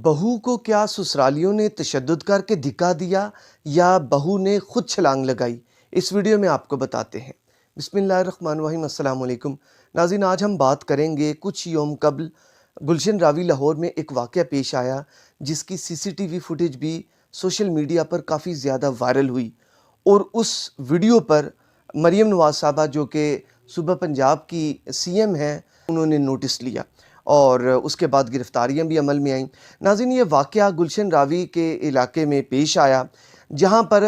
बहू को क्या ससुरालियों ने तशद्दुद करके धिक्का दिया या बहू ने खुद छलांग लगाई? इस वीडियो में आपको बताते हैं। बिस्मिल्लाहिर्रहमानिर्रहीम, अस्सलाम वालेकुम। नाज़रीन, आज हम बात करेंगे कुछ यौम कबल गुलशन रावी लाहौर में एक वाक़या पेश आया जिसकी सीसीटीवी फुटेज भी सोशल मीडिया पर काफ़ी ज़्यादा वायरल हुई और उस वीडियो पर मरियम नवाज़ साहबा जो कि सूबा पंजाब की सीएम हैं, उन्होंने नोटिस लिया और उसके बाद गिरफ्तारियां भी अमल में आईं। नाज़रीन, ये वाक़या गुलशन रावी के इलाके में पेश आया जहां पर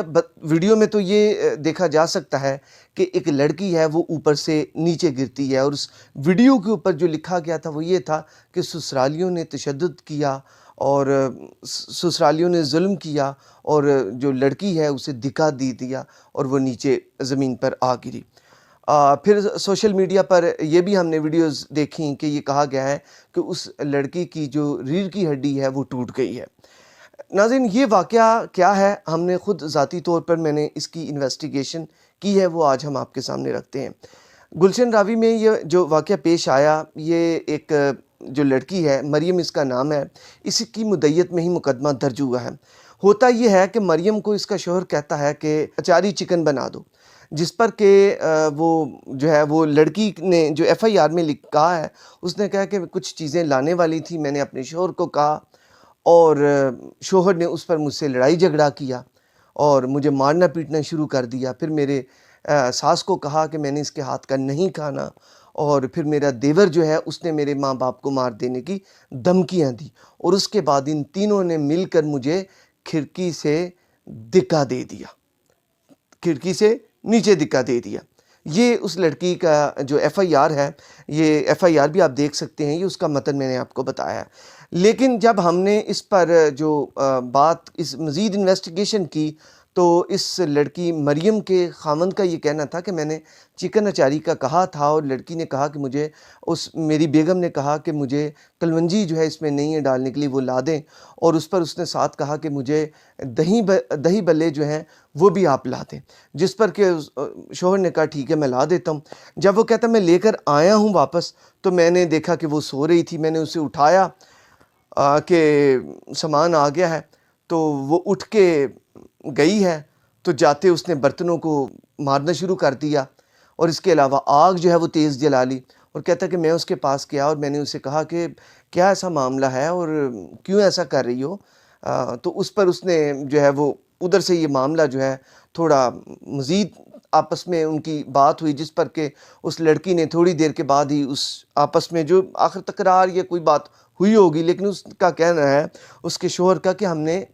वीडियो में तो ये देखा जा सकता है कि एक लड़की है वो ऊपर से नीचे गिरती है और उस वीडियो के ऊपर जो लिखा गया था वो ये था कि ससुरालियों ने तशद्दुद किया और ससुरालियों ने जुल्म किया और जो लड़की है उसे धिक्का दे दिया और वो नीचे ज़मीन पर आ गिरी। फिर सोशल मीडिया पर ये भी हमने वीडियोज़ देखी कि ये कहा गया है कि उस लड़की की जो रीढ़ की हड्डी है वो टूट गई है। नाज़रीन, ये वाक़या क्या है, हमने ख़ुद ज़ाती तौर पर मैंने इसकी इन्वेस्टिगेशन की है, वो आज हम आपके सामने रखते हैं। गुलशन रावी में ये जो वाक़या पेश आया, ये एक जो लड़की है, मरियम इसका नाम है, इसकी मुद्दईयत में ही मुकदमा दर्ज हुआ है। होता ये है कि मरियम को इसका शौहर कहता है कि अचारी चिकन बना दो, जिस पर के वो जो है वो लड़की ने जो एफआईआर में कहा है, उसने कहा कि कुछ चीज़ें लाने वाली थी, मैंने अपने शौहर को कहा और शौहर ने उस पर मुझसे लड़ाई झगड़ा किया और मुझे मारना पीटना शुरू कर दिया। फिर मेरे सास को कहा कि मैंने इसके हाथ का नहीं खाना और फिर मेरा देवर जो है उसने मेरे माँ बाप को मार देने की धमकियाँ दी और उसके बाद इन तीनों ने मिलकर मुझे खिड़की से धिक्का दे दिया, खिड़की से नीचे धिक्का दे दिया। ये उस लड़की का जो एफआईआर है, ये एफआईआर भी आप देख सकते हैं, ये उसका मतन मैंने आपको बताया है। लेकिन जब हमने इस पर जो इस मज़ीद इन्वेस्टिगेशन की तो इस लड़की मरियम के ख़ावंद का ये कहना था कि मैंने चिकन अचारी का कहा था और लड़की ने कहा कि मुझे मेरी बेगम ने कहा कि मुझे कलवंजी जो है इसमें नहीं है डालने के लिए, वो ला दें और उस पर उसने साथ कहा कि मुझे दही बल्ले जो हैं वो भी आप ला दें, जिस पर कि शौहर ने कहा ठीक है मैं ला देता हूँ। जब वो कहता मैं लेकर आया हूँ वापस तो मैंने देखा कि वो सो रही थी, मैंने उसे उठाया कि सामान आ गया है, तो वो उठ के गई है तो जाते उसने बर्तनों को मारना शुरू कर दिया और इसके अलावा आग जो है वो तेज़ जला ली और कहता कि मैं उसके पास गया और मैंने उसे कहा कि क्या ऐसा मामला है और क्यों ऐसा कर रही हो। तो उस पर उसने जो है वो उधर से ये मामला जो है थोड़ा मज़ीद आपस में उनकी बात हुई, जिस पर के उस लड़की ने थोड़ी देर के बाद ही उस आपस में जो आखिर तकरार या कोई बात हुई होगी, लेकिन उसका कहना है उसके शौहर का कि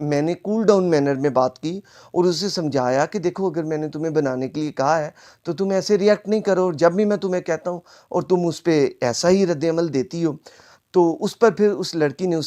मैंने कूल डाउन मैनर में बात की और उसे समझाया कि देखो अगर मैंने तुम्हें बनाने के लिए कहा है तो तुम ऐसे रिएक्ट नहीं करो, जब भी मैं तुम्हें कहता हूँ और तुम उस पर ऐसा ही रद्द-ए-अमल देती हो। तो उस पर फिर उस लड़की ने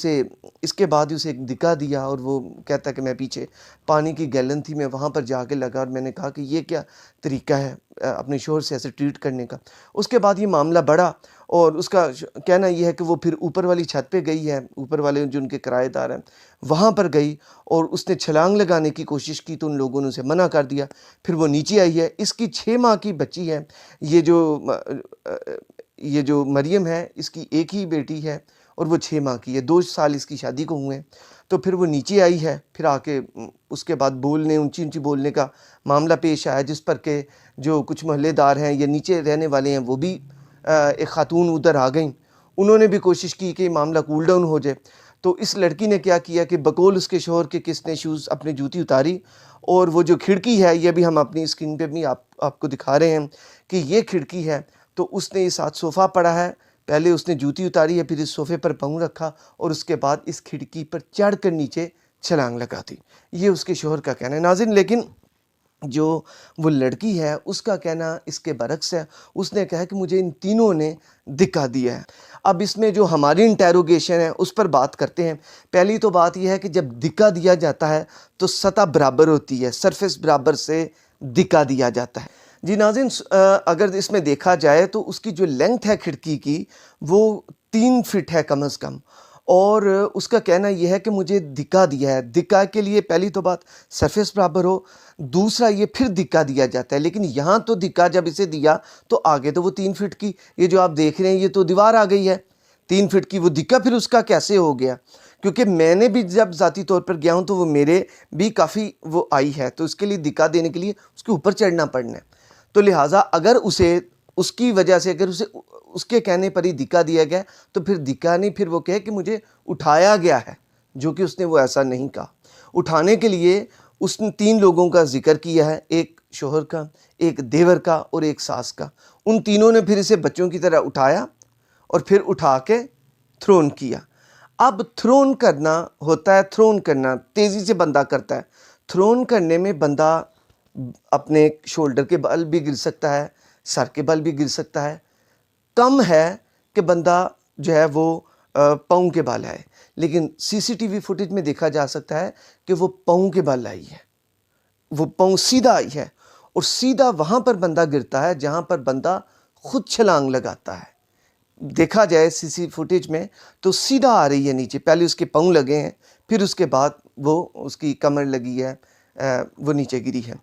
इसके बाद उसे एक धिक्का दिया और वो कहता कि मैं पीछे पानी की गैलन थी, मैं वहाँ पर जाके लगा और मैंने कहा कि ये क्या तरीका है अपने शौहर से ऐसे ट्रीट करने का। उसके बाद ये मामला बढ़ा और उसका कहना ये है कि वो फिर ऊपर वाली छत पे गई है, ऊपर वाले जो उनके किराएदार हैं वहाँ पर गई और उसने छलांग लगाने की कोशिश की तो उन लोगों ने उसे मना कर दिया। फिर वो नीचे आई है, इसकी 6 माह की बच्ची है, ये जो मरियम है इसकी एक ही बेटी है और वो 6 माह की है, 2 साल इसकी शादी को हुए हैं। तो फिर वो नीचे आई है, फिर आके उसके बाद ऊँची-ऊँची बोलने का मामला पेश आया, जिस पर के जो कुछ मोहल्लेदार हैं या नीचे रहने वाले हैं वो भी एक खातून उधर आ गईं। उन्होंने भी कोशिश की कि मामला कूल डाउन हो जाए। तो इस लड़की ने क्या किया कि बकौल उसके शौहर के किसने शूज़ अपनी जूती उतारी और वो जो खिड़की है, ये भी हम अपनी स्क्रीन पे भी आपको दिखा रहे हैं कि ये खिड़की है। तो उसने इस साथ सोफ़ा पड़ा है, पहले उसने जूती उतारी है, फिर इस सोफ़े पर पाँव रखा और उसके बाद इस खिड़की पर चढ़कर नीचे छलांग लगा दी। ये उसके शौहर का कहना है। नाज़रीन, लेकिन जो वो लड़की है उसका कहना इसके बरक्स है। उसने कहा कि मुझे इन तीनों ने धिक्का दिया है। अब इसमें जो हमारी इंटेरोगेशन है उस पर बात करते हैं। पहली तो बात यह है कि जब धिक्का दिया जाता है तो सतह बराबर होती है, सरफेस बराबर से धिक्का दिया जाता है। जी नाज़रीन, अगर इसमें देखा जाए तो उसकी जो लेंथ है खिड़की की वो 3 फीट है कम से कम और उसका कहना यह है कि मुझे धिक्का दिया है। धिक्का के लिए पहली तो बात सरफेस बराबर हो, दूसरा ये फिर धिक्का दिया जाता है, लेकिन यहाँ तो धिक्का जब इसे दिया तो आगे तो वो 3 फीट की ये जो आप देख रहे हैं ये तो दीवार आ गई है, 3 फीट की वो धिक्का फिर उसका कैसे हो गया? क्योंकि मैंने भी जब ज़ाती तौर पर गया हूँ तो वो मेरे भी काफ़ी वो आई है, तो इसके लिए धिक्का देने के लिए उसके ऊपर चढ़ना पड़ना है। तो लिहाजा अगर उसे उसकी वजह से अगर उसे उसके कहने पर ही धिक्का दिया गया तो फिर धिक्का नहीं, फिर वो कहे कि मुझे उठाया गया है, जो कि उसने वो ऐसा नहीं कहा। उठाने के लिए उसने 3 लोगों का ज़िक्र किया है, एक शौहर का, एक देवर का और एक सास का। उन तीनों ने फिर इसे बच्चों की तरह उठाया और फिर उठा के थ्रोन किया। अब थ्रोन करना होता है, थ्रोन करना तेज़ी से बंदा करता है। थ्रोन करने में बंदा अपने शोल्डर के बल भी गिर सकता है, सर के बल भी गिर सकता है। कम है कि बंदा जो है वो पाँव के बल आए, लेकिन सीसीटीवी फुटेज में देखा जा सकता है कि वो पाँव के बल आई है, वो पाँव सीधा आई है और सीधा वहाँ पर बंदा गिरता है जहाँ पर बंदा खुद छलांग लगाता है। देखा जाए सीसी फुटेज में तो सीधा आ रही है नीचे, पहले उसके पाँव लगे हैं, फिर उसके बाद वो उसकी कमर लगी है, वो नीचे गिरी है।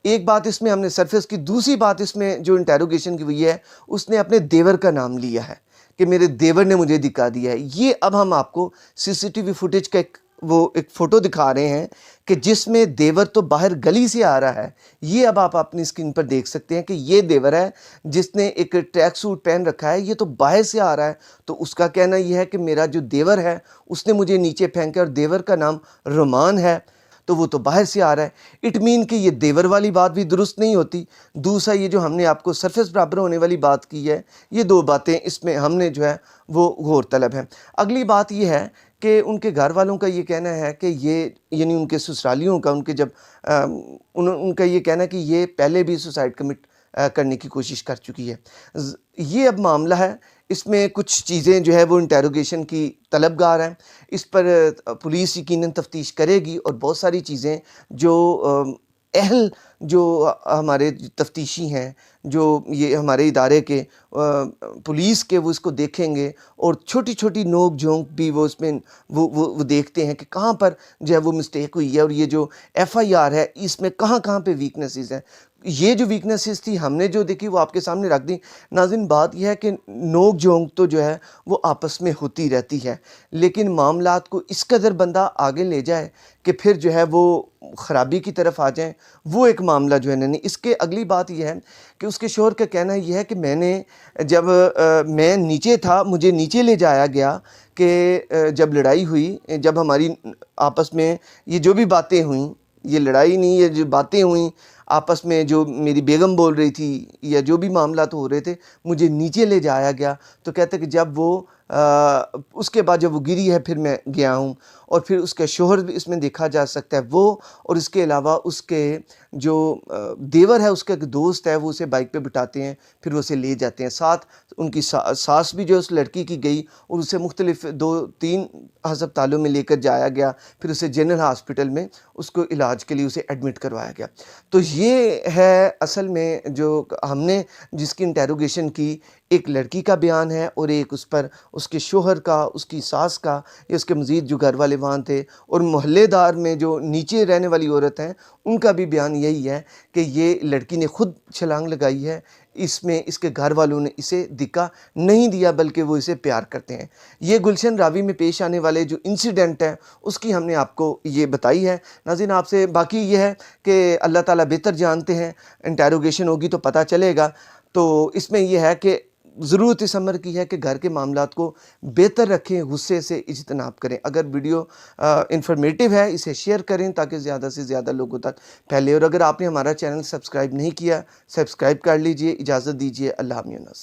एक बात इसमें हमने सरफेस की, दूसरी बात इसमें जो इंटेरोगेशन की हुई है, उसने अपने देवर का नाम लिया है कि मेरे देवर ने मुझे दिखा दिया है। ये अब हम आपको सीसीटीवी फुटेज का एक फ़ोटो दिखा रहे हैं कि जिसमें देवर तो बाहर गली से आ रहा है। ये अब आप अपनी स्क्रीन पर देख सकते हैं कि ये देवर है जिसने एक ट्रैक सूट पहन रखा है, ये तो बाहर से आ रहा है। तो उसका कहना ये है कि मेरा जो देवर है उसने मुझे नीचे फेंका और देवर का नाम रोमान है, तो वो तो बाहर से आ रहा है। इट मीन कि ये देवर वाली बात भी दुरुस्त नहीं होती। दूसरा ये जो हमने आपको सरफेस बराबर होने वाली बात की है, ये 2 बातें इसमें हमने जो है वो गौर तलब है। अगली बात ये है कि उनके घर वालों का ये कहना है कि ये यानी उनके ससुरालियों का, उनके जब उनका ये कहना है कि ये पहले भी सुसाइड कमिट करने की कोशिश कर चुकी है। ये अब मामला है, इसमें कुछ चीज़ें जो है वो इंटेरोगेशन की तलबगार हैं। इस पर पुलिस यकीनन तफ्तीश करेगी और बहुत सारी चीज़ें जो अहल जो हमारे तफ्तीशी हैं, जो ये हमारे इदारे के पुलिस के, वो इसको देखेंगे और छोटी-छोटी नोक-झोंक भी वो इसमें वो देखते हैं कि कहाँ पर जो है वो मिस्टेक हुई है और ये जो एफआईआर है इसमें कहाँ-कहाँ पे वीकनेसेस हैं। ये जो वीकनेसेस थी हमने जो देखी वो आपके सामने रख दी। नाज़रीन, बात यह है कि नोक-झोंक तो जो है वो आपस में होती रहती है, लेकिन मामलात को इस कदर बंदा आगे ले जाए कि फिर जो है वो ख़राबी की तरफ आ जाएँ, वो एक मामला जो है नहीं। इसके अगली बात ये है कि उसके शौहर का कहना ये है कि मैंने जब मैं नीचे था, मुझे नीचे ले जाया गया कि जब लड़ाई हुई, जब हमारी आपस में ये जो भी बातें हुईं, ये लड़ाई नहीं, ये जो बातें हुईं आपस में, जो मेरी बेगम बोल रही थी या जो भी मामला तो हो रहे थे, मुझे नीचे ले जाया गया। तो कहते कि जब वो उसके बाद जब वो गिरी है फिर मैं गया हूँ। और फिर उसका शौहर भी इसमें देखा जा सकता है, वो और इसके अलावा उसके जो देवर है, उसका एक दोस्त है, वो उसे बाइक पे बिठाते हैं, फिर वो उसे ले जाते हैं। साथ उनकी सास भी जो उस लड़की की गई और उसे मुख्तलिफ 2-3 अस्पतालों में लेकर जाया गया, फिर उसे जनरल हॉस्पिटल में उसको इलाज के लिए उसे एडमिट करवाया गया। तो ये है असल में जो हमने जिसकी इंटेरोगेशन की, एक लड़की का बयान है और एक उस पर उसके शौहर का, उसकी सास का, या उसके मज़ीद जो घर वाले वहाँ थे और मोहल्लेदार में जो नीचे रहने वाली औरत हैं, उनका भी बयान यही है कि ये लड़की ने खुद छलांग लगाई है। इसमें इसके घर वालों ने इसे धिक्का नहीं दिया, बल्कि वो इसे प्यार करते हैं। ये गुलशन रावी में पेश आने वाले जो इंसिडेंट है उसकी हमने आपको ये बताई है। नाज़रीन, आपसे बाकी ये है कि अल्लाह ताला बेहतर जानते हैं, इंटेरोगेशन होगी तो पता चलेगा। तो इसमें यह है कि ज़रूरत इस अमर की है कि घर के मामलात को बेहतर रखें, गुस्से से इज्तनाब करें। अगर वीडियो इंफॉर्मेटिव है, इसे शेयर करें ताकि ज़्यादा से ज़्यादा लोगों तक फैले। और अगर आपने हमारा चैनल सब्सक्राइब नहीं किया, सब्सक्राइब कर लीजिए। इजाज़त दीजिए। अल्लाह हाफ़िज़।